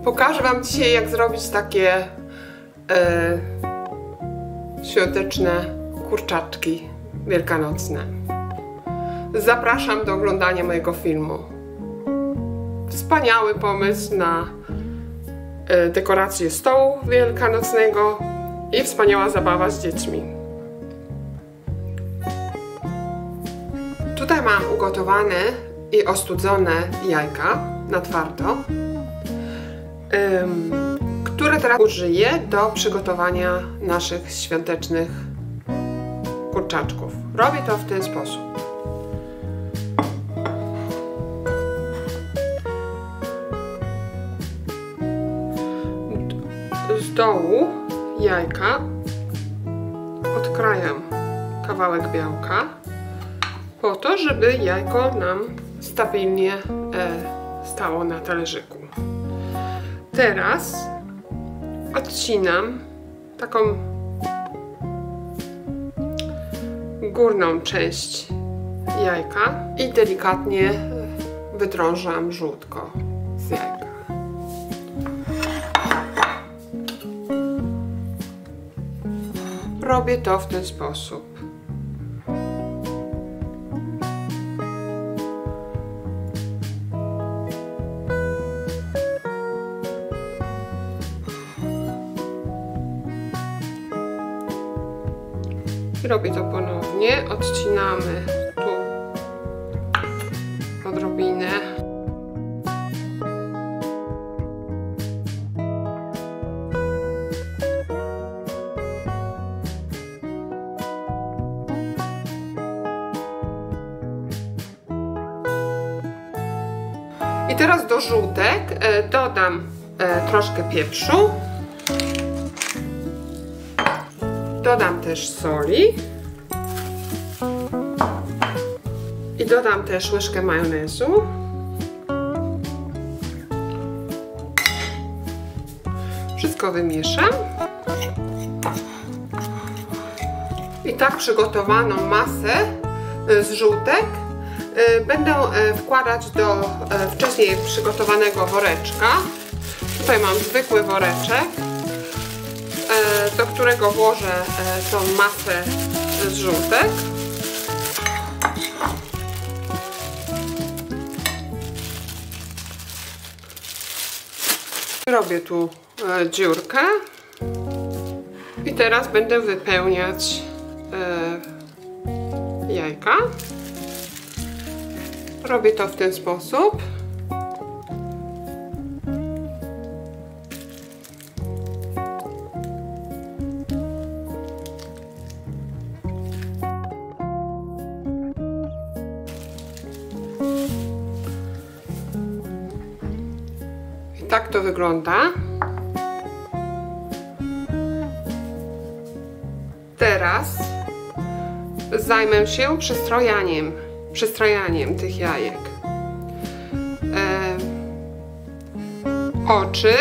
Pokażę Wam dzisiaj, jak zrobić takie świąteczne kurczaczki wielkanocne. Zapraszam do oglądania mojego filmu. Wspaniały pomysł na dekorację stołu wielkanocnego i wspaniała zabawa z dziećmi. Tutaj mam ugotowane i ostudzone jajka na twardo, które teraz użyję do przygotowania naszych świątecznych kurczaczków. Robię to w ten sposób. Z dołu jajka odkrajam kawałek białka po to, żeby jajko nam stabilnie stało na talerzyku. Teraz odcinam taką górną część jajka i delikatnie wydrążam żółtko z jajka. Robię to w ten sposób. Robię to ponownie, odcinamy tu odrobinę. I teraz do żółtek dodam troszkę pieprzu. Dodam też soli i dodam też łyżkę majonezu. Wszystko wymieszam. I tak przygotowaną masę z żółtek będę wkładać do wcześniej przygotowanego woreczka. Tutaj mam zwykły woreczek, do którego włożę tą masę z żółtek. Robię tu dziurkę i teraz będę wypełniać jajka. Robię to w ten sposób. Tak to wygląda. Teraz zajmę się przystrajaniem tych jajek. Oczy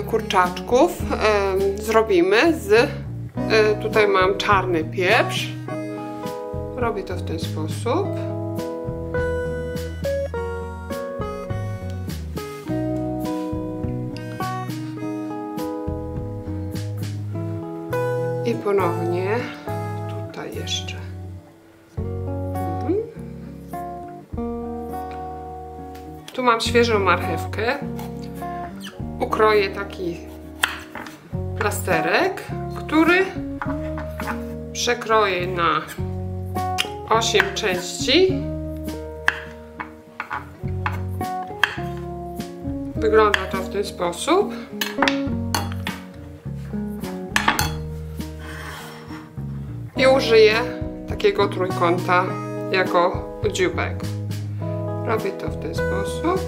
kurczaczków zrobimy z... Tutaj mam czarny pieprz. Robię to w ten sposób. I ponownie tutaj jeszcze. Tu mam świeżą marchewkę. Ukroję taki plasterek, który przekroję na 8 części. Wygląda to w ten sposób. I użyję takiego trójkąta jako dzióbek. Robię to w ten sposób.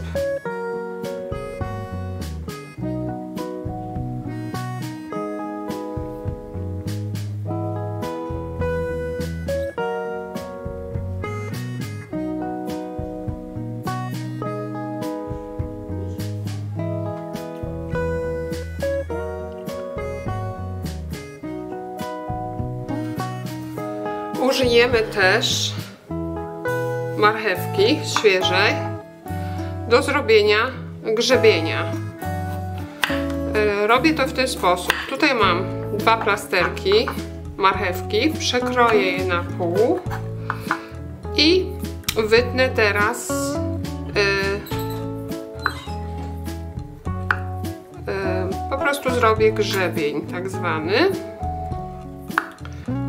Użyjemy też marchewki świeżej do zrobienia grzebienia. Robię to w ten sposób. Tutaj mam 2 plasterki marchewki, przekroję je na pół i wytnę teraz po prostu zrobię grzebień tak zwany.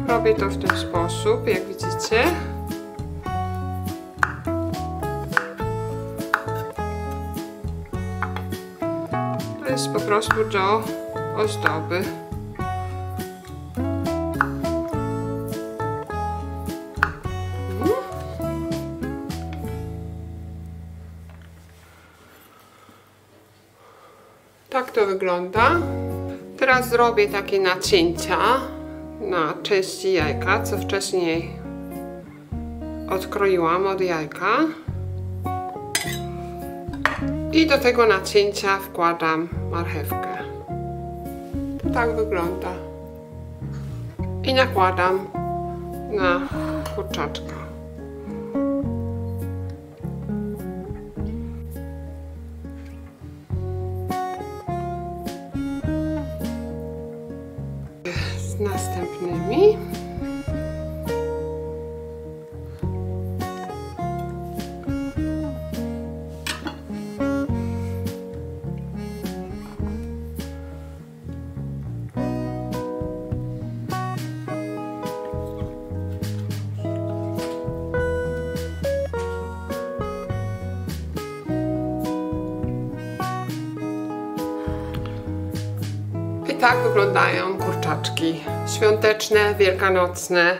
Robię to w ten sposób, jak widzicie. To jest po prostu do ozdoby. Tak to wygląda. Teraz zrobię takie nacięcia na części jajka, co wcześniej odkroiłam od jajka. I do tego nacięcia wkładam marchewkę. Tak wygląda. I nakładam na kurczaczka. Z następnymi. I tak wyglądają kurczaczki świąteczne, wielkanocne,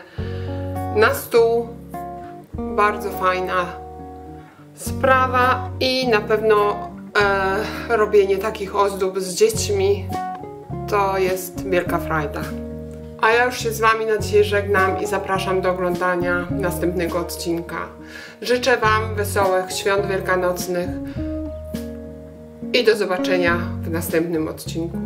na stół. Bardzo fajna sprawa i na pewno robienie takich ozdób z dziećmi to jest wielka frajda. A ja już się z Wami na dzisiaj żegnam i zapraszam do oglądania następnego odcinka. Życzę Wam wesołych świąt wielkanocnych i do zobaczenia w następnym odcinku.